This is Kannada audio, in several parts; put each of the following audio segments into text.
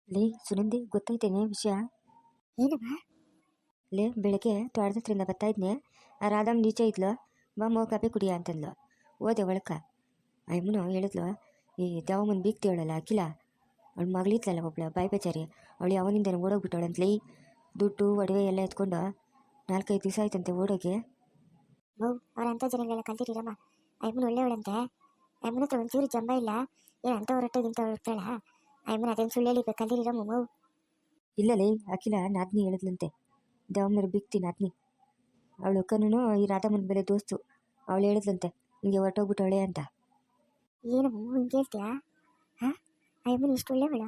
ಲೇ ಸುನಂದಿ ಗೊತ್ತೈತೇನೆ ವಿಷಯ. ಏನಮ್ಮ? ಲೇ ಬೆಳಗ್ಗೆ ತೋಟದ ಹತ್ರಿಂದ ಬರ್ತಾ ಇದ್ನೆ. ಆ ರಾಧಮ್ಮ ನೀಚೆ ಇದ್ಲು. ಬಾಮೋ ಕಾಫಿ ಕುಡಿಯ ಅಂತಂದ್ಲು. ಓದೆ ಒಳಕ ಅಯ್ಯಮ್ಮನು ಹೇಳಿದ್ಲು, ಈ ದೇವಮ್ಮನ ಬೀಗ್ತಿವಳಲ್ಲ ಅಖಿಲ, ಅವಳ ಮಗಳಿದ್ಲಲ್ಲ ಒಬ್ಳು ಬಾಯಿ ಬೇಚಾರಿ, ಅವಳು ಅವನಿಂದನೇ ಓಡೋಗ್ಬಿಟ್ಟವಳಂತಲೇ. ದುಡ್ಡು ಒಡವೆ ಎಲ್ಲ ಎತ್ಕೊಂಡು 4-5 ದಿವಸ ಆಯ್ತಂತೆ ಓಡೋಗಿ. ಅವ್ರಂಥ ಜನಗಳೆಲ್ಲ ಕಲ್ತಿರಮ್ಮ. ಅಯ್ಯಮ್ಮನ ಒಳ್ಳೆಯವಳಂತೆ. ಅಯ್ಯಮ್ಮನ ಹತ್ರ ಒಂಚೂರು ಜಂಬ ಇಲ್ಲ. ಏನು ಅಂತ ಹೊರಟೋಗಿಂತ ಇರ್ತಾಳ ಅಯ್ಯಮ್ಮನ? ಅದೇನು ಸುಳ್ಳು ಹೇಳಿ ಕಲ್ತಿರಮ್ಮ ಮಗು. ಇಲ್ಲಲೇ ಅಖಿಲ ನಾದ್ನಿ ಹೇಳಿದ್ಲಂತೆ, ದೇವಮ್ಮನ ಬೀಗ್ತಿ ನಾದ್ನಿ. ಅವಳು ಕಣ್ಣು ಈ ರಾಧಮ್ಮನ ಬೆಲೆ ದೋಸ್ತು. ಅವಳು ಹೇಳಿದ್ಲಂತೆ ಹಿಂಗೆ ಹೊರಟೋಗ್ಬಿಟ್ಟವಳೆ ಅಂತ. ಏನಮ್ಮ ಹಿಂಗೆ ಹೇಳ್ತೀಯಾ? ಹಾಂ, ಅಯ್ಯಮ್ಮನ ಇಷ್ಟು ಒಳ್ಳೆಯವಳ?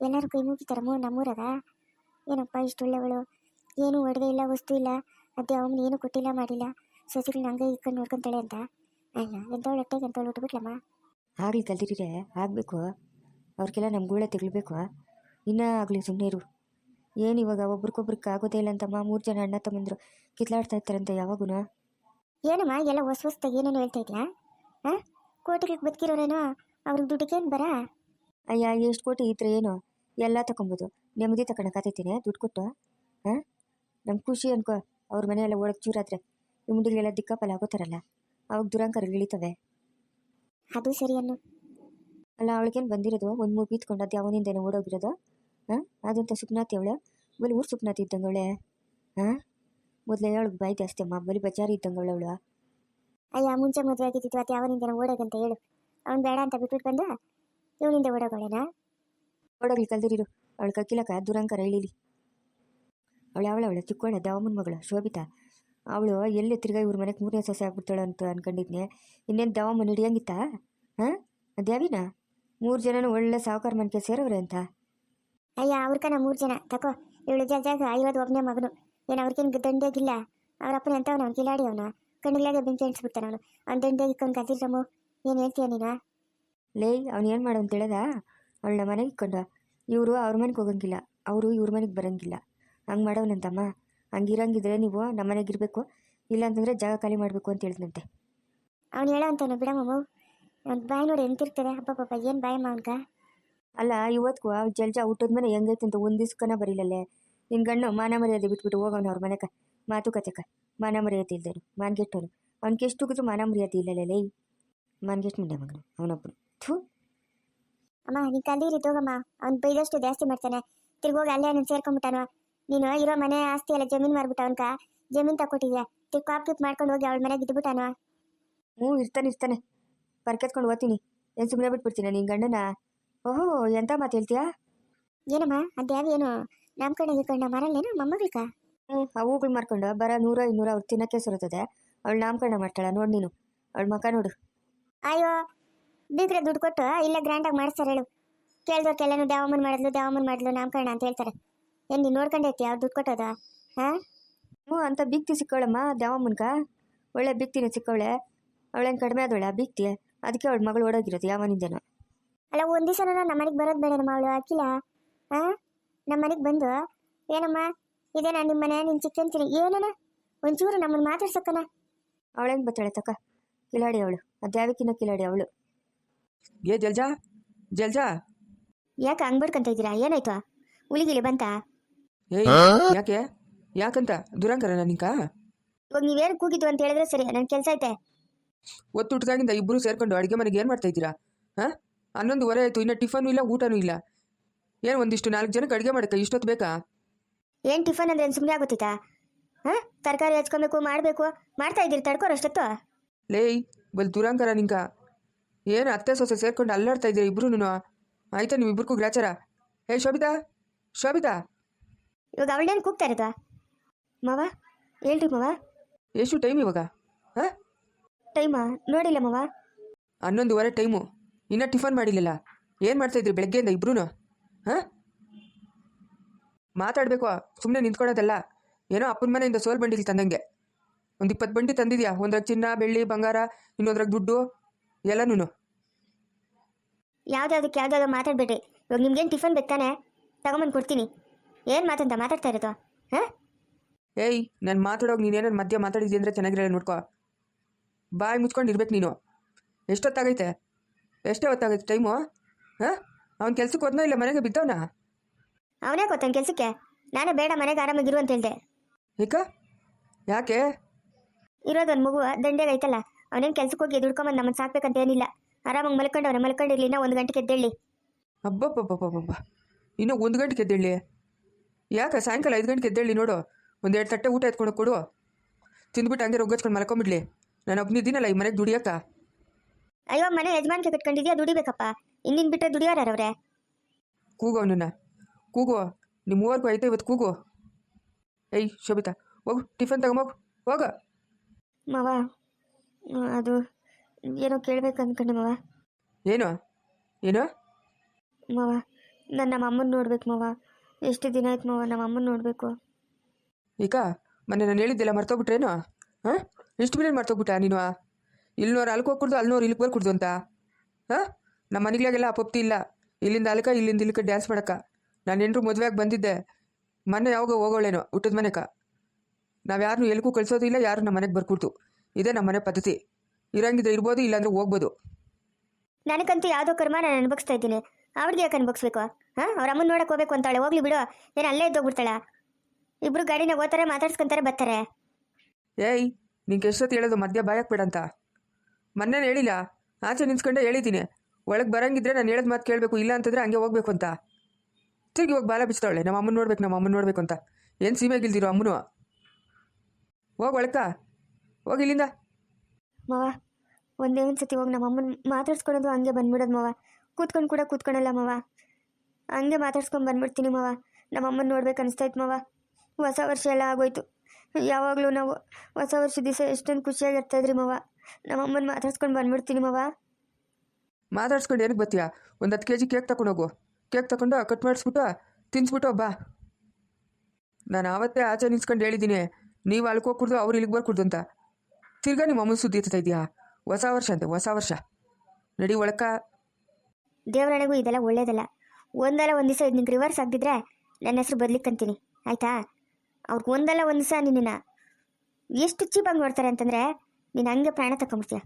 ಎಲ್ಲರೂ ಕೈ ಮುಗಿತಾರಮ್ಮ ನಮ್ಮೂರಾಗ. ಏನಪ್ಪ ಇಷ್ಟು ಒಳ್ಳೆಯವಳು? ಏನು ಒಡವೆ ಇಲ್ಲ, ವಸ್ತು ಇಲ್ಲ, ಅದೇ ಅವನು ಏನು ಕೊಟ್ಟಿಲ್ಲ ಮಾಡಿಲ್ಲ, ಸೊಸೆಗಳನ್ನ ಹಂಗೆ ಇಕ್ಕೊಂಡು ನೋಡ್ಕೊತಾಳೆ ಅಂತ. ಅಯ್ಯ, ಎಂಥವಳು ಹೊಟ್ಟೆಗೆ ಎಂಥವಳು ಉಟ್ಬಿಟ್ಲಮ್ಮ. ಆಗಲಿ ಕಲ್ತಿರೀರೆ ಆಗಬೇಕು. ಅವ್ರಿಗೆಲ್ಲ ನಮ್ಮ ಗೂಳೆ ತೆಗಳ್ಬೇಕು. ಇನ್ನೂ ಆಗಲಿ ಸುಮ್ಮನೆ ಇರು. ಏನು ಇವಾಗ ಒಬ್ರಿಗೊಬ್ರಿಗೆ ಆಗೋದೇ ಇಲ್ಲ ಅಂತಮ್ಮ. 3 ಜನ ಅಣ್ಣ ತಮ್ಮಂದರು ಕಿತ್ಲಾಡ್ತಾ ಇರ್ತಾರಂತೆ ಯಾವಾಗೂ. ಏನಮ್ಮ ಎಲ್ಲ ಹೊಸ್ತಾಗಿ ಏನೇನು ಹೇಳ್ತಾ ಇದೆಯಾ? ಹಾಂ, ಕೋಟಿಗಳಿಗೆ ಬದುಕಿರೋರೇನೋ ಅವ್ರಿಗೆ ದುಡ್ಡಿಗೇನು ಬರ? ಅಯ್ಯ, ಎಷ್ಟು ಕೋಟಿ ಇದ್ರೆ ಏನು ಎಲ್ಲ ತಗೊಬೋದು. ನೆಮ್ಮದಿ ತಗೊಳಕ್ಕಾಗ್ತೈತೇನೆ ದುಡ್ಡು ಕೊಟ್ಟು? ಹಾಂ, ನಮ್ಮ ಖುಷಿ ಅನ್ಕೋ. ಅವ್ರ ಮನೆಯೆಲ್ಲ ಒಳಗೆ ಚೂರಾದ್ರೆ ಈ ಮುಂಡಿಗೆಲ್ಲ ದಿಕ್ಕಾಪಲ್ಲ ಆಗೋತಾರಲ್ಲ, ಅವಾಗ ದುರಂಕರಗಳು ಇಳಿತವೆ. ಅದು ಸರಿ ಅನ್ನು. ಅಲ್ಲ, ಅವಳಿಗೇನು ಬಂದಿರೋದು? 1-3 ಬೀತ್ಕೊಂಡು ಅದು ಅವನಿಂದೇನೆ ಓಡೋಗಿರೋದು. ಹಾಂ, ಅದಂತ ಸುಪ್ನಾತಿ ಅವಳು ಬಲಿ ಊರು ಸುಪ್ನಾತಿ ಇದ್ದಂಗವಳೆ. ಹಾಂ, ಮೊದಲೇ ಅವಳಿಗೆ ಬಾಯಿ ಜಾಸ್ತಿ ಅಮ್ಮ, ಬಲಿ ಬಜಾರಿ ಇದ್ದಂಗವಳು ಅವಳು. ಅಯ್ಯ, ಮುಂಚೆ ಮದುವೆ ಆಗಿದ್ದಿತ್ತು ಅದು ಅವನಿಂದ ಓಡೋಗಂತ ಹೇಳು. ಅವ್ನು ಬೇಡ ಅಂತ ಬಿಟ್ಬಿಟ್ಟು ಬಂದ ಇವನಿಂದ ಓಡೋಗೋಳೇನಾ? ಓಡೋಗ್ಲಿ ಕಲ್ದಿರಿರು. ಅವಳು ಕಕ್ಕಿಲಕ್ಕ ದುರಂಕರ ಇಳೀಲಿ. ಅವಳು ಅವಳು ಚಿಕ್ಕೋಳೆ ದೇವಮ್ಮನ ಮಗಳು ಶೋಭಿತಾ. ಅವಳು ಎಲ್ಲಿ ತಿರ್ಗಾ ಇವ್ರ ಮನೆಗೆ 3ನೇ ಸೊಸೆ ಆಗ್ಬಿಡ್ತಾಳೆ ಅಂತ ಅನ್ಕೊಂಡಿದ್ನೆ. ಇನ್ನೇನು ದೇವಮ್ಮನ ಹಿಡಿಯಂಗಿತ್ತಾ? ಹಾಂ, ದೇವಿನ 3 ಜನನೂ ಒಳ್ಳೆ ಸಾವುಕಾರ ಮನೆಗೆ ಸೇರವ್ರೆ ಅಂತ. ಅಯ್ಯ, ಅವ್ರಕನ 3 ಜನ ತಕೋ. ಇವಳು ಜಾಗ ಇರೋದು ಒಬ್ಬನೇ ಮಗನು. ಏನು ಅವ್ರಿಗೇನು ದಂಡೆಗಿಲ್ಲ? ಅವ್ರಪ್ಪನ ಎಂತವನು? ಅವ್ನು ಕಿಲಾಡಿ ಅವನು. ಕಣ್ಣಿಲಾಗೆ ಬೆಂಕಿ ಎಣಿಸ್ಬಿಡ್ತಾನೆ ಅವನು. ಅವ್ನು ದಂಡೆ ಇಕ್ಕೊಂಡು ಕಲ್ತಿಲ್ಲಮ್ಮ. ಏನು ಹೇಳ್ತೀಯ ನೀನು? ಲೇ, ಅವ್ನು ಏನು ಮಾಡು ಅಂತ ಹೇಳದ? ಅವಳನ್ನ ಮನೆಗೆ ಇಕ್ಕೊಂಡು ಇವರು ಅವ್ರ ಮನೆಗೆ ಹೋಗಂಗಿಲ್ಲ, ಅವರು ಇವ್ರ ಮನೆಗೆ ಬರೋಂಗಿಲ್ಲ. ಹಂಗೆ ಮಾಡೋನಂತಮ್ಮ. ಹಂಗಿರಂಗಿದ್ರೆ ನೀವು ನಮ್ಮ ಮನೆಗೆ ಇರಬೇಕು, ಇಲ್ಲಾಂತಂದರೆ ಜಾಗ ಖಾಲಿ ಮಾಡಬೇಕು ಅಂತ ಹೇಳಿದಂತೆ. ಅವ್ನು ಹೇಳೋ ಅಂತಾನು ಬಿಡಮ್ಮ. ಅವ್ನು ಬಾಯಿ ನೋಡಿ ಎಂತಿರ್ತಾರೆ. ಹಬ್ಬ ಏನು ಬಾಯಮ್ಮ ಅವನ್ಕ? ಅಲ್ಲ, ಇವತ್ತಿಗೂ ಜಲ್ಜ ಊಟದ ಮನೆ ಹೆಂಗೈತೆ ಅಂತ ಒಂದು ದಿವ್ಸಕ್ಕನ ಬರೀಲಲ್ಲೇ. ನಿನ್ನ ಗಣ್ಣು ಮಾನ ಮರ್ಯಾದೆ ಬಿಟ್ಬಿಟ್ಟು ಹೋಗೋನು ಅವ್ರ ಮನೆಗೆ. ಮಾತುಕತೆಕ ಮಾನ ಮರ್ಯಾದೆ ಇಲ್ದೇನು ಮಾನ್ಗೆಟ್ಟವನು. ಅವ್ನಿಗೆ ಎಷ್ಟು ಕೂತು ಮಾನ ಮರ್ಯಾದೆ ಇಲ್ಲಲೇ. ಲೇ, ಮಾನ್ಗೆಟ್ಟು ಮುಂದೆ ಮಗನು ಅವನೊಬ್ಬನು. ಥೂ ಅಮ್ಮ, ನೀನು ಕಲ್ದಿರಿ ತಗೋಮ್ಮ. ಅವ್ನು ಬೈದಷ್ಟು ಜಾಸ್ತಿ ಮಾಡ್ತಾನೆ. ತಿರ್ಗೋಗಿ ಅಲ್ಲೇ ನೀನು ಸೇರ್ಕೊಂಡ್ಬಿಟ್ಟಾನು. ನೀನು ಇರೋ ಮನೆ ಆಸ್ತಿ ಎಲ್ಲ ಜಮೀನು ಮಾರ್ಬಿಟ್ಟು ಅವನ್ಕ ಜಮೀನು ತಗೊಟ್ಟಿದ್ಯಾ. ತಿರ್ಗಿ ಕಾಪ್ ಮಾಡ್ಕೊಂಡು ಹೋಗಿ ಅವಳ ಮನೆಗೆ ಇದ್ಬಿಟ್ಟಾನು. ಇರ್ತಾನೆ ಪರ್ಕೆತ್ಕೊಂಡು ಓದ್ತೀನಿ. ಏನು ಸುಮ್ಮನೆ ಬಿಟ್ಬಿಡ್ತೀನಿ ನಿನ್ನ ಗಂಡನ? ಓಹೋ, ಎಂಥ ಮಾತು ಹೇಳ್ತೀಯಾ? ಏನಮ್ಮ ಅದ್ಯಾವ ಏನು ನಾಮಕರಣ ಮಾರಲ್ಲೇನು ಮೊಮ್ಮಗಳ್ಕ? ಹೂಗಳು ಮಾರ್ಕೊಂಡು ಬರ 100-200 ಅವ್ರು ತಿನ್ನಕ್ಕೆ ಸುರುತ್ತದೆ. ಅವಳು ನಾಮಕರಣ ಮಾಡ್ತಾಳ ನೋಡು ನೀನು. ಅವಳ ಮಕ್ಕ ನೋಡು. ಅಯ್ಯೋ, ಬೀಗ್ರೆ ದುಡ್ಡು ಕೊಟ್ಟು ಇಲ್ಲ ಗ್ರ್ಯಾಂಡಾಗಿ ಮಾಡಿಸ್ತಾರೆ ಹೇಳು. ಕೇಳಿದವ್ರಿಗೆಲ್ಲನೂ ದೇವಮ್ಮನ ಮಾಡಿದ್ಲು ನಾಮಕರಣ ಅಂತ ಹೇಳ್ತಾರೆ. ಏನು ನೀನು ನೋಡ್ಕೊಂಡೈತಿ ಅವ್ರು ದುಡ್ಡು ಕೊಟ್ಟೋದ? ಹಾಂ, ಅಂತ ಬೀಗ್ತಿ ಸಿಕ್ಕವಳಮ್ಮ ದೇವಮ್ಮನ್ಕ. ಒಳ್ಳೆ ಬೀಗ್ತಿನ ಸಿಕ್ಕವಳೆ. ಅವಳೇನು ಕಡಿಮೆ ಆದವಳ ಬೀಗ್ತಿ? ಅದಕ್ಕೆ ಅವಳ ಮಗಳು ಓಡೋಗಿರೋದು ಯಾವನಿಂದೇನೋ. ಅಲ್ಲ, ಒಂದು ದಿವಸ ನಮ್ಮ ಮನೆಗೆ ಬರೋದು ಬೇಡ ನಮ್ಮ ಅವಳು ಅಖಿಲ. ಹಾಂ, ನಮ್ಮ ಮನೆಗೆ ಬಂದು ಏನಮ್ಮ ಇದೇನಾ ನಿಮ್ಮ ಮನೆ, ನಿನ್ನ ಚಿಕ್ಕಂತೀನಿ ಏನನ ಒಂಚೂರು ನಮ್ಮನ್ನು ಮಾತಾಡ್ಸಕ್ಕನ? ಅವಳೇನು ಬತ್ತಾಳೆ ತಕ್ಕ ಕಿಲಾಡಿ ಅವಳು. ಅದ್ಯಾವಕ್ಕಿನ್ನ ಕಿಲಾಡಿ ಅವಳು. ಏ ಜಲ್ಜಾ ಜಲ್ಜಾ, ಯಾಕೆ ಹಂಗೆ ಬಡ್ಕೊಂತ ಇದ್ದೀರಾ? ಏನಾಯ್ತು? ಉಲಿಗಿಲಿ ಬಂತಾ? ಏಯ್, ಯಾಕೆ ಯಾಕಂತ ದುರಂಕರನ ನಿಂಕ? ಇವಾಗ ನೀವೇನು ಕೂಗಿದ್ದು ಅಂತ ಹೇಳಿದ್ರೆ ಸರಿ, ನನ್ನ ಕೆಲಸ ಐತೆ. ಒತ್ತುಟ್ಟಾಗಿಂದ ಇಬ್ಬರು ಸೇರ್ಕೊಂಡು ಅಡುಗೆ ಮನೆಗೆ ಏನು ಮಾಡ್ತಾ ಇದ್ದೀರಾ? ಹಾಂ, 11:30 ಆಯಿತು, ಇನ್ನೂ ಟಿಫನು ಇಲ್ಲ ಊಟನೂ ಇಲ್ಲ. ಏನು ಒಂದಿಷ್ಟು 4 ಜನಕ್ಕೆ ಅಡುಗೆ ಮಾಡೋಕ್ಕೆ ಇಷ್ಟೊತ್ತು ಬೇಕಾ? ಏನು ಟಿಫನ್ ಅಂದ್ರೆ ಏನು ಸುಮ್ಮನೆ ಆಗುತ್ತಾ? ಹಾಂ, ತರಕಾರಿ ಹಚ್ಕೊಬೇಕು ಮಾಡಬೇಕು ಮಾಡ್ತಾ ಇದ್ದೀರಿ, ತಡ್ಕೋರು ಅಷ್ಟೊತ್ತು. ಲೇಯ್, ಬಲ್ ದುರಂಕರ ನಿಂಕ. ಏನು ಅತ್ತೆ ಸೊಸೆ ಸೇರ್ಕೊಂಡು ಅಲ್ಲಾಡ್ತಾ ಇದ್ದೀರಾ ಇಬ್ರು? ಆಯ್ತಾ ನೀವು ಇಬ್ಬರಿಗೂ ಗ್ರಾಚಾರ? ಏ ಶೋಭಿತಾ, ಶೋಭಿತಾ, ಇವಾಗ ಅವಳೇನು ಕೂಗ್ತಾ ಇರೋದು? ಮಾವ ಹೇಳ್ರಿ ಮಾವ. ಎಷ್ಟು ಟೈಮ್ ಇವಾಗ? ಹಾಂ, ಟೈಮಾ ನೋಡಿಲ್ಲ ಮಾವ. 11:30 ಟೈಮು, ಇನ್ನೂ ಟಿಫನ್ ಮಾಡಿಲ್ಲಲ್ಲ. ಏನು ಮಾಡ್ತಾಯಿದ್ರಿ ಬೆಳಗ್ಗೆಯಿಂದ ಇಬ್ರು? ಹಾಂ, ಮಾತಾಡಬೇಕು, ಸುಮ್ಮನೆ ನಿಂತ್ಕೊಳ್ಳೋದಲ್ಲ. ಏನೋ ಅಪ್ಪನ ಮನೆಯಿಂದ ಸೋಲ್ ಬಂಡಿಲಿ ತಂದಂಗೆ ಒಂದು 20 ಬಂಡಿ ತಂದಿದ್ಯಾ. ಒಂದ್ರಾಗ ಚಿನ್ನ ಬೆಳ್ಳಿ ಬಂಗಾರ, ಇನ್ನೊಂದ್ರಾಗ ದುಡ್ಡು ಎಲ್ಲನೂ. ಯಾವುದಾದ್ರು ಮಾತಾಡ್ಬೇಡ್ರಿ. ಇವಾಗ ನಿಮ್ಗೇನು ಟಿಫನ್ ಬೇಕಾನೆ ತಗೊಂಬಂದು ಕೊಡ್ತೀನಿ. ಏನು ಮಾತಂತ ಮಾತಾಡ್ತಾ ಇರೋದು? ಹಾಂ, ಏಯ್, ನಾನು ಮಾತಾಡೋಗಿ ನೀನೇನಾರು ಮಧ್ಯ ಮಾತಾಡಿದ್ವಿ ಅಂದರೆ ಚೆನ್ನಾಗಿರಲ್ಲ ನೋಡ್ಕೊ. ಬಾಯಿ ಮುಚ್ಕೊಂಡು ಇರ್ಬೇಕು ನೀನು. ಎಷ್ಟೊತ್ತಾಗೈತೆ? ಎಷ್ಟೇ ಹೊತ್ತಾಗೈತೆ ಟೈಮು? ಹಾಂ, ಅವ್ನು ಕೆಲ್ಸಕ್ಕೆ ಹೋದ್ನೋ ಇಲ್ಲ ಮನೆಗೆ ಬಿದ್ದವನಾ? ಅವನೇ ಗೊತ್ತಾನ ಕೆಲಸಕ್ಕೆ. ನಾನೇ ಬೇಡ ಮನೆಗೆ ಆರಾಮಾಗಿರು ಅಂತ ಹೇಳಿದೆ. ಏಕ ಯಾಕೆ? ಇರೋದೊಂದು ಮಗು ದಂಡೆಗೆ ಐತಲ್ಲ, ಅವನೇನು ಕೆಲ್ಸಕ್ಕೆ ಹೋಗಿ ದುಡ್ಕೊಂಬಂದು ನಮ್ಮನ್ನು ಸಾಕ್ಬೇಕಂತ ಏನಿಲ್ಲ. ಆರಾಮಾಗಿ ಮಲ್ಕೊಂಡವನೆ, ಮಲ್ಕೊಂಡಿರ್ಲಿ. ನಾ 1 ಗಂಟೆಗೆ ಎದ್ದೇಳಿ. ಅಬ್ಬಬ್ಬಬ್ಬಬ್ಬಬ್ಬ, ಇನ್ನೂ 1 ಗಂಟೆಗೆ ಎದ್ದೇಳಿ? ಯಾಕೆ ಸಾಯಂಕಾಲ 5 ಗಂಟೆಗೆ ಎದ್ದೇಳಿ ನೋಡು. 1-2 ತಟ್ಟೆ ಊಟ ಎತ್ಕೊಂಡು ಕೊಡು, ತಿಂದ್ಬಿಟ್ಟು ಹಂಗೆ ರೊಗ್ಗಚ್ಕೊಂಡು ಮಲ್ಕೊಂಬಿಡ್ಲಿ. ನಾನು ಒಬ್ಬನಿದ್ದೀನಲ್ಲ ಈ ಮನೆಗೆ ದುಡಿಯಕ್ಕ. ಅಯ್ಯೋ, ಮನೆ ಯಜಮಾನಿಕೆ ಕಟ್ಕೊಂಡಿದ್ಯಾ, ದುಡಿಬೇಕಪ್ಪ. ಇನ್ನಿನ್ ಬಿಟ್ಟರೆ ದುಡಿಯೋರವ್ರೆ. ಕೂಗು ಅವನನ್ನ, ಕೂಗು. ನಿಮ್ಮ ಮೂವರ್ಗೂ ಐತೆ ಇವತ್ತು, ಕೂಗು. ಏಯ್ ಶೋಭಿತಾ, ಹೋಗು ಟಿಫನ್ ತಗೊಂಬೋಗು, ಹೋಗ. ಮಾವ, ಅದು ಏನೋ ಕೇಳ್ಬೇಕು ಅಂದ್ಕೊಂಡೆ ಮಾವ. ಏನು ಏನು? ಮಾವ, ನಾನು ನಮ್ಮ ಅಮ್ಮನ ನೋಡ್ಬೇಕು ಮಾವ. ಎಷ್ಟು ದಿನ ಆಯ್ತು ಮಾವ, ನಮ್ಮ ಅಮ್ಮನ ನೋಡಬೇಕು. ಈಗ ಮೊನ್ನೆ ನಾನು ಹೇಳಿದ್ದೆಲ್ಲ ಮರ್ತೋಗ್ಬಿಟ್ರೇನು? ಹಾಂ, ಎಷ್ಟು ಬಿರಿಯಾನಿ ಮರ್ತೋಗ್ಬಿಟ್ಟ ನೀನು? ಇಲ್ಲಿನವ್ರು ಅಲ್ಗೆ ಹೋಗಿ ಕುಡ್ದು ಅಲ್ಲಿನವ್ರು ಇಲ್ಲಿಗೆ ಬರ್ಕೊಡ್ದು ಅಂತ? ಹಾಂ, ನಮ್ಮ ಮನೆಗಳಿಗೆಲ್ಲ ಅಪೊಪ್ತಿ ಇಲ್ಲ. ಇಲ್ಲಿಂದ ಅಲ್ಕ ಇಲ್ಲಿಂದ ಇಲ್ಲಿಗೆ ಡ್ಯಾನ್ಸ್ ಮಾಡಕ್ಕ. ನಾನು ಎಂಟ್ರು ಮದುವೆಯಾಗಿ ಬಂದಿದ್ದೆ. ಮೊನ್ನೆ ಯಾವಾಗ ಹೋಗೋಳೇನೋ ಊಟದ ಮನೆಕ. ನಾವು ಯಾರನ್ನೂ ಎಲ್ಗೂ ಕಳಿಸೋದು ಇಲ್ಲ, ಯಾರು ನಮ್ಮ ಮನೆಗೆ ಬರ್ಕೊಡ್ತು. ಇದೇ ನಮ್ಮ ಮನೆ ಪದ್ಧತಿ. ಇರಂಗಿದ್ರೆ ಇರ್ಬೋದು, ಇಲ್ಲಾಂದ್ರೆ ಹೋಗ್ಬೋದು. ನನಗಂತೂ ಯಾವುದೋ ಕರ್ಮ ನಾನು ಅನುಭವಿಸ್ತಾ ಇದ್ದೀನಿ. ಅವ್ರಿಗೆ ಯಾಕೆ ಅನುಭವಿಸ್ಬೇಕು? ಹಾಂ, ಅವ್ರ ಅಮ್ಮನ ನೋಡಕ್ಕೆ ಹೋಗ್ಬೇಕು ಅಂತಾಳೆ, ಹೋಗ್ಲಿ ಬಿಡು. ಏನು ಅಲ್ಲೇ ಇದ್ದೋಗ್ಬಿಡ್ತಾಳ? ಇಬ್ರು ಗಾಡಿನಾಗ ಓದ್ತಾರೆ, ಮಾತಾಡ್ಸ್ಕೊಂತಾರೆ, ಬರ್ತಾರೆ. ಏಯ್, ನಿಂಗೆ ಎಷ್ಟೊತ್ತು ಹೇಳೋದು ಮಧ್ಯ ಬಾಯಕ್ಕೆ ಬೇಡ ಅಂತ? ಮೊನ್ನೆ ಹೇಳಿಲ್ಲ, ಆಚೆ ನಿಂತ್ಕೊಂಡೆ ಹೇಳಿದ್ದೀನಿ. ಒಳಗೆ ಬರಂಗಿದ್ರೆ ನಾನು ಹೇಳೋದು ಮಾತು ಕೇಳಬೇಕು, ಇಲ್ಲ ಅಂತಂದರೆ ಹಂಗೆ ಹೋಗ್ಬೇಕು ಅಂತ. ತಿರುಗಿ ಹೋಗಿ ಬಾಲ ಬಿಚ್ತಾವಳೆ, ನಮ್ಮ ಅಮ್ಮನ ನೋಡ್ಬೇಕು, ನಮ್ಮ ಅಮ್ಮನ ನೋಡ್ಬೇಕು ಅಂತ. ಏನು ಸೀಮೆಗಿಲ್ದಿರೋ ಅಮ್ಮನು? ಹೋಗಿ ಒಳಕ, ಹೋಗಿ ಇಲ್ಲಿಂದ. ಮಾವ, ಒಂದೇ ಒಂದು ಸತಿ ಹೋಗಿ ನಮ್ಮ ಅಮ್ಮನ ಮಾತಾಡ್ಸ್ಕೊಳೋದು, ಹಂಗೆ ಬಂದ್ಬಿಡೋದು ಮಾವ. ಕೂತ್ಕೊಂಡು ಕೂಡ ಕೂತ್ಕೊಳಲ್ಲ ಮಾವ, ಹಂಗೆ ಮಾತಾಡ್ಸ್ಕೊಂಡು ಬಂದ್ಬಿಡ್ತೀನಿ ಮಾವ. ನಮ್ಮ ಅಮ್ಮನ ನೋಡ್ಬೇಕು ಅನಿಸ್ತಾಯ್ತು ಮಾವ. ಹೊಸ ವರ್ಷ ಎಲ್ಲ ಆಗೋಯ್ತು. ಯಾವಾಗಲೂ ನಾವು ಹೊಸ ವರ್ಷ ದಿವಸ ಎಷ್ಟೊಂದು ಖುಷಿಯಾಗಿರ್ತಾಯಿದ್ರಿ ಮಾವ. ನಮ್ಮ ಅಮ್ಮನ ಮಾತಾಡ್ಸ್ಕೊಂಡು ಬಂದ್ಬಿಡ್ತೀನಿ ಮಾವ. ಮಾತಾಡ್ಸ್ಕೊಂಡು ಏನಕ್ಕೆ ಬರ್ತೀಯಾ? ಒಂದು 10 kg ಕೇಕ್ ತಗೊಂಡೋಗು. ಕೇಕ್ ತಗೊಂಡು ಕಟ್ ಮಾಡಿಸ್ಬಿಟ್ಟು ತಿನ್ಸ್ಬಿಟ್ಟು ಬಾ. ನಾನು ಆವತ್ತೇ ಆಚೆ ನಿಂತ್ಕೊಂಡು ಹೇಳಿದ್ದೀನಿ, ನೀವು ಅಲ್ಕೋ ಕುಡ್ದು ಅವ್ರು ಇಲ್ಲಿಗೆ ಬರ್ಕೊಡ್ದು ಅಂತ. ತಿರ್ಗಾ ನಿಮ್ಮ ಅಮ್ಮನ ಸುದ್ದಿ ಎತ್ತಾ ಇದೆಯಾ? ಹೊಸ ವರ್ಷ ಅಂತೆ, ಹೊಸ ವರ್ಷ. ನಡಿ ಒಳಕ. ದೇವರಣೆಗೂ ಇದೆಲ್ಲ ಒಳ್ಳೇದಲ್ಲ. ಒಂದಲ್ಲ ಒಂದು ದಿವಸ ಇದು ನಿಂಗೆ ರಿವರ್ಸ್ ಆಗಿದ್ರೆ ನನ್ನ ಹೆಸರು ಬದಲಿಕ್ಕಂತೀನಿ, ಆಯಿತಾ? ಅವ್ರಿಗೆ ಒಂದಲ್ಲ ಒಂದು ದಿವಸ ನಿನ್ನನ್ನು ಎಷ್ಟು ಚೀಪಾಗಿ ನೋಡ್ತಾರೆ ಅಂತಂದರೆ, ನೀನು ಹಂಗೆ ಪ್ರಾಣ ತಗೊಂಬಿಡ್ತೀಯ.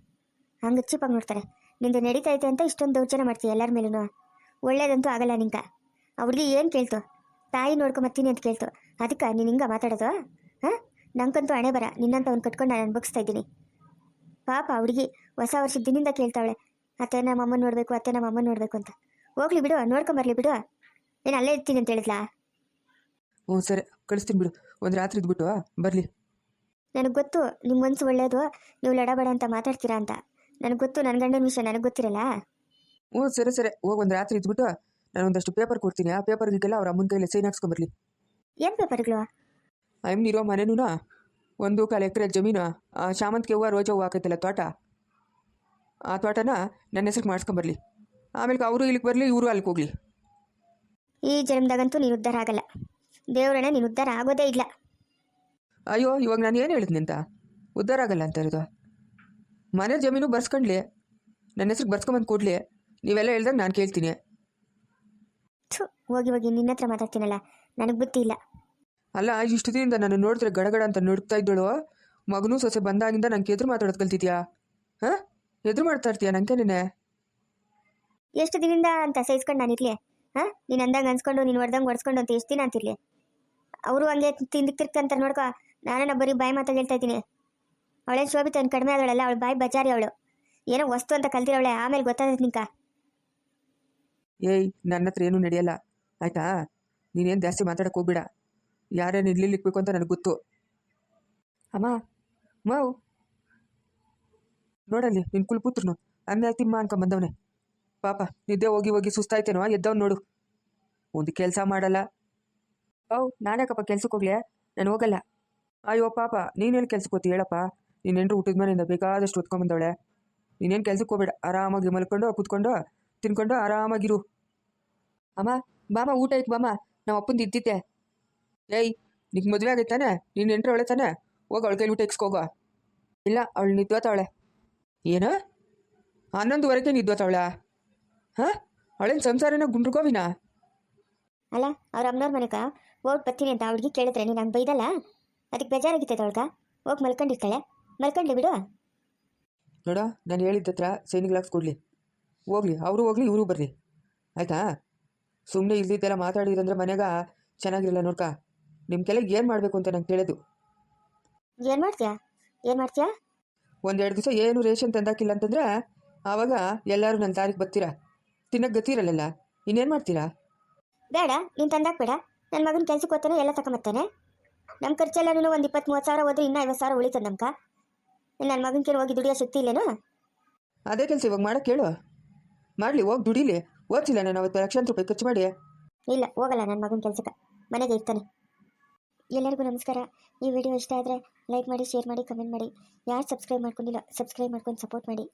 ಹಂಗೆ ಚೀಪಾಗಿ ನೋಡ್ತಾರೆ. ನಿಂದು ನಡೀತಾ ಐತೆ ಅಂತ ಇಷ್ಟೊಂದು ದೌರ್ಜನ್ಯ ಮಾಡ್ತೀಯ ಎಲ್ಲರ ಮೇಲೂ. ಒಳ್ಳೇದಂತೂ ಆಗಲ್ಲ ನಿಂಗೆ. ಅವ್ರಿಗೆ ಏನು ಕೇಳ್ತು? ತಾಯಿ ನೋಡ್ಕೊಂಬತ್ತೀನಿ ಅಂತ ಕೇಳ್ತು. ಅದಕ್ಕೆ ನೀನು ಹಿಂಗೆ ಮಾತಾಡೋದು? ಹಾಂ, ನಂಗಂತೂ ಹಣೆ ಬರ. ನಿನ್ನಂತ ಅವ್ನು ಕಟ್ಕೊಂಡು ನಾನು ಅನುಭವಿಸ್ತಾ ಇದ್ದೀನಿ. ಪಾಪ ಹುಡುಗಿ ಹೊಸ ವರ್ಷದ ದಿನದಿಂದ ಕೇಳ್ತಾವಳೆ, ಅತ್ತೆ ನಮ್ಮ ಅಮ್ಮನ ನೋಡಬೇಕು, ಅತ್ತೆ ನಮ್ಮ ಅಮ್ಮನ ನೋಡಬೇಕು ಅಂತ. ಹೋಗ್ಲಿ ಬಿಡು, ನೋಡ್ಕೊಂಬರ್ಲಿ ಬಿಡು. ಏನು ಅಲ್ಲೇ ಇರ್ತೀನಿ ಅಂತ ಹೇಳಿದ್ಲಾ? ಹ್ಞೂ ಸರಿ, ಕಳಿಸ್ತೀನಿ ಬಿಡು. ಒಂದು ರಾತ್ರಿ ಇದ್ಬಿಟ್ಟು ಬರಲಿ. ನನಗೆ ಗೊತ್ತು ನಿಮ್ಮ ಮನಸ್ಸು ಒಳ್ಳೆಯದು, ನೀವು ಲಡಬೇಡ ಅಂತ ಮಾತಾಡ್ತೀರಾ ಅಂತ. ನನಗೆ ಗೊತ್ತು, ನನ್ನ ಗಂಡನ ವಿಷಯ ನನಗೆ ಗೊತ್ತಿರಲ್ಲ. ಹ್ಞೂ ಸರಿ ಸರಿ, ಹೋಗಿ ಒಂದು ರಾತ್ರಿ ಇದ್ಬಿಟ್ಟು ನಾನು ಒಂದಷ್ಟು ಪೇಪರ್ ಕೊಡ್ತೀನಿ. ಆ ಪೇಪರ್ಗಳಿಗೆಲ್ಲ ಅವ್ರ ಅಮ್ಮನ ಕೈಯಲ್ಲಿ ಸೈನ್ ಹಾಕ್ಸ್ಕೊಂಬರ್ಲಿ. ಏನು ಪೇಪರ್ಗಳು? ಅಮ್ಮನಿರೋ ಮನೆನೂ 1.25 ಎಕರೆ ಜಮೀನು, ಶಾಮಂತಿಗೆ ಹೂವು ರೋಜಾ ಹೂವು ಹಾಕೈತಲ್ಲ ತೋಟ, ಆ ತೋಟನ ನನ್ನ ಹೆಸರಿಗೆ ಮಾಡಿಸ್ಕೊಂಬರ್ಲಿ. ಆಮೇಲೆ ಅವರು ಇಲ್ಲಿಗೆ ಬರಲಿ, ಇವರು ಅಲ್ಲಿಗೆ ಹೋಗಲಿ. ಈ ಜನ್ಮದಾಗಂತೂ ನೀನು ಉದ್ಧಾರ ಆಗಲ್ಲ. ದೇವರನ್ನ ನೀನು ಉದ್ಧಾರ ಆಗೋದೇ ಇಲ್ಲ. ಅಯ್ಯೋ, ಇವಾಗ ನಾನು ಏನು ಹೇಳಿದ್ನಿ ಅಂತ ಉದ್ಧಾರ ಆಗಲ್ಲ ಅಂತ ಇರೋದು? ಮನೆ ಜಮೀನು ಬರ್ಸ್ಕೊಂಡ್ಲಿ, ನನ್ನ ಹೆಸ್ರಿಗೆ ಬರ್ಸ್ಕೊಂಬಂದು ಕೊಡಲಿ. ನೀವೆಲ್ಲ ಹೇಳ್ದಾಗ ನಾನು ಕೇಳ್ತೀನಿ. ಹೋಗಿ ಹೋಗಿ ನಿನ್ನ ಹತ್ರ ಮಾತಾಡ್ತೀನಲ್ಲ, ನನಗೆ ಬುದ್ಧಿ ಇಲ್ಲ. ಅಲ್ಲ, ಇಷ್ಟು ದಿನದಿಂದ ನಾನು ನೋಡಿದ್ರೆ ಗಡಗಡ ಅಂತ ನೋಡ್ತಾ ಇದ್ದಳು. ಮಗನೂ ಸೊಸೆ ಬಂದಾಗಿಂದ ನಂಗೆ ಎದುರು ಮಾತಾಡೋದು ಕಲ್ತಿದ್ಯಾ? ಹಾಂ, ಎದುರು ಮಾಡ್ತಾ ಇರ್ತೀಯ ನನಗೆ ನೀನೆ? ಎಷ್ಟು ದಿನದಿಂದ ಅಂತ ಸಹಿಸ್ಕೊಂಡು ನಾನಿರಲಿ? ಹಾಂ, ನೀನು ಅಂದಂಗೆ ಅನ್ಸ್ಕೊಂಡು ನೀನು ಹೊಡೆದಂಗೆ ಹೊಡ್ಸ್ಕೊಂಡು ಅಂತ ಎಷ್ಟು ದಿನ ಅಂತಿರ್ಲಿ? ಅವರು ಹಂಗೆ ತಿರ್ಕಂತಾರೆ ನೋಡ್ಕೊ. ನಾನೇ ಬರೀ ಬಾಯಿ ಮಾತಾಗಿ ಹೇಳ್ತಾ ಇದ್ದೀನಿ. ಅವಳೇನು ಶೋಭಿತ ಕಡಿಮೆ ಆದವಳಲ್ಲ, ಅವಳು ಬಾಯಿ ಬಜಾರಿ. ಅವಳು ಏನೋ ವಸ್ತು ಅಂತ ಕಲ್ತಿರೋಳೆ, ಆಮೇಲೆ ಗೊತ್ತಾದೈತೆ ನಿಂಕ. ಏಯ್, ನನ್ನ ಹತ್ರ ಏನೂ ನಡೆಯಲ್ಲ, ಆಯಿತಾ? ನೀನೇನು ಜಾಸ್ತಿ ಮಾತಾಡೋಕೆ ಹೋಗ್ಬೇಡ. ಯಾರೇನು ಇರ್ಲಿಕ್ಬೇಕು ಅಂತ ನನಗೆ ಗೊತ್ತು. ಅಮ್ಮ ಮಾವು ನೋಡಲ್ಲಿ, ನಿನ್ನ ಕುಲ್ಪುತ್ರನು ಅನ್ನ ತಿಮ್ಮ ಅನ್ಕೊಂಬಂದವನೆ. ಪಾಪ ನಿದ್ದೆ ಹೋಗಿ ಹೋಗಿ ಸುಸ್ತಾಯ್ತೇನೋ, ಎದ್ದವ್ನು ನೋಡು. ಒಂದು ಕೆಲಸ ಮಾಡಲ್ಲ. ನಾನ್ಯಾಕಪ್ಪ ಕೆಲ್ಸಕ್ಕೆ ಹೋಗ್ಲಿ? ನಾನು ಹೋಗಲ್ಲ. ಅಯ್ಯೋ ಪಾಪ, ನೀನೇನು ಕೆಲ್ಸಕ್ಕೆ ಹೋಗ್ತಿ ಹೇಳಪ್ಪ? ನೀನೇನು ಊಟದ ಮನೆಯಿಂದ ಬೇಕಾದಷ್ಟು ಹೊತ್ಕೊಂಬಂದವಳೆ. ನೀನೇನು ಕೆಲ್ಸಕ್ಕೆ ಹೋಗ್ಬೇಡ, ಆರಾಮಾಗಿ ಮಲ್ಕೊಂಡು ಕೂತ್ಕೊಂಡು ತಿನ್ಕೊಂಡು ಆರಾಮಾಗಿರು. ಅಮ್ಮ ಬಾಮ, ಊಟ ಆಯ್ತು ಬಾಮ, ನಮ್ಮ ಅಪ್ಪಂದು ಇದ್ದಿದ್ದೆ. ಏಯ್, ನಿಂಗೆ ಮದುವೆ ಆಗೈತಾನೆ? ನೀನು ಎಂಟ್ರೆ ಅವಳೆ ತಾನೆ? ಹೋಗಿ ಅವಳ ಕೈಲಿ ಊಟ ಇಕ್ಸ್ಕೋಗ. ಇಲ್ಲ, ಅವಳು ನಿದ್ವತ್ತಾವಳೆ. ಏನು 11:15 ನಿದ್ವತ್ತಾವಳ? ಹಾಂ, ಅವಳೇನು ಸಂಸಾರನ ಗುಂಡ್ರುಗೋವಿನ? ಅಲ್ಲ, ಅವ್ರ ಅಮ್ಮನವ್ರ ಮನೆಗ ಹೋಗಿ ಬರ್ತೀನಿ ಅಂತ ಅವ್ಳಿಗೆ ಕೇಳಿದ್ರೆ ನೀನು ಹಂಗೆ ಬೈದಲ್ಲ? ಅದಕ್ಕೆ ಬೇಜಾರಾಗಿತ್ತೈತೆ ಅವಳ್ಗ. ಹೋಗಿ ಮಲ್ಕೊಂಡಿರ್ತಾಳೆ, ಮಲ್ಕೊಂಡ್ಲಿ ಬಿಡು. ನೋಡ, ನಾನು ಹೇಳಿದ್ದತ್ರ ಸೈನಿಗೆ ಹಾಕ್ಸ್ಕೊಡ್ಲಿ. ಹೋಗ್ಲಿ, ಅವರು ಹೋಗ್ಲಿ, ಇವರು ಬರಲಿ, ಆಯಿತಾ? ಸುಮ್ಮನೆ ಇಲ್ದಿದ್ದೆಲ್ಲ ಮಾತಾಡಿದ್ರಂದ್ರೆ ಮನೆಗ ಚೆನ್ನಾಗಿರಲ್ಲ ನೋಡ್ಕ. ನಿಮ್ಮ ಕೆಲ ಏನು ಮಾಡಬೇಕು ಅಂತ ನಂಗೆ ತಿಳಿದು. ಏನು ಮಾಡ್ತೀಯಾ ಏನು ಮಾಡ್ತೀಯಾ? ಒಂದೆರಡು ದಿವಸ ಏನು ರೇಷನ್ ತಂದಾಕಿಲ್ಲ ಅಂತಂದ್ರೆ ಆವಾಗ ಎಲ್ಲರೂ ನನ್ನ ದಾರಿಗೆ ಬರ್ತೀರಾ, ತಿನ್ನಕ್ಕೆ ಗತಿರಲ್ಲ. ಇನ್ನೇನು ಮಾಡ್ತೀರಾ? ಬೇಡ, ನೀನು ತಂದಾಕ್ಬೇಡ. ನನ್ನ ಮಗನ ಕೆಲ್ಸಕ್ಕೆ ಹೋಗ್ತಾನೆ, ಎಲ್ಲ ತಗೊಂಬರ್ತಾನೆ. ನಮ್ಮ ಖರ್ಚೆಲ್ಲನೂ ಒಂದು 20-30 ಸಾವಿರ ಹೋದ್ರೆ ಇನ್ನೂ 50,000 ಉಳಿತದೆ ನಮ್ಕ. ನನ್ನ ಮಗನಿಗೆ ಹೋಗಿ ದುಡಿಯೋ ಶಕ್ತಿ ಇಲ್ಲೇನು? ಅದೇ ಕೆಲಸ ಇವಾಗ ಮಾಡಕ್ಕೆ ಹೇಳು, ಮಾಡಲಿ, ಹೋಗಿ ದುಡೀಲಿ. ಓದ್ತಿಲ್ಲ ನಾನು ಅವತ್ತು ಲಕ್ಷಾಂತರ ರೂಪಾಯಿ ಖರ್ಚು ಮಾಡಿ. ಇಲ್ಲ, ಹೋಗಲ್ಲ ನನ್ನ ಮಗನ ಕೆಲ್ಸಕ್ಕೆ, ಮನೆಗೆ ಇರ್ತಾನೆ. ಎಲ್ಲರಿಗೂ ನಮಸ್ಕಾರ. ಈ ವಿಡಿಯೋ ಇಷ್ಟ ಆದರೆ ಲೈಕ್ ಮಾಡಿ, ಶೇರ್ ಮಾಡಿ, ಕಮೆಂಟ್ ಮಾಡಿ. ಯಾರು ಸಬ್ಸ್ಕ್ರೈಬ್ ಮಾಡ್ಕೊಂಡಿಲ್ಲ ಸಬ್ಸ್ಕ್ರೈಬ್ ಮಾಡ್ಕೊಂಡು ಸಪೋರ್ಟ್ ಮಾಡಿ.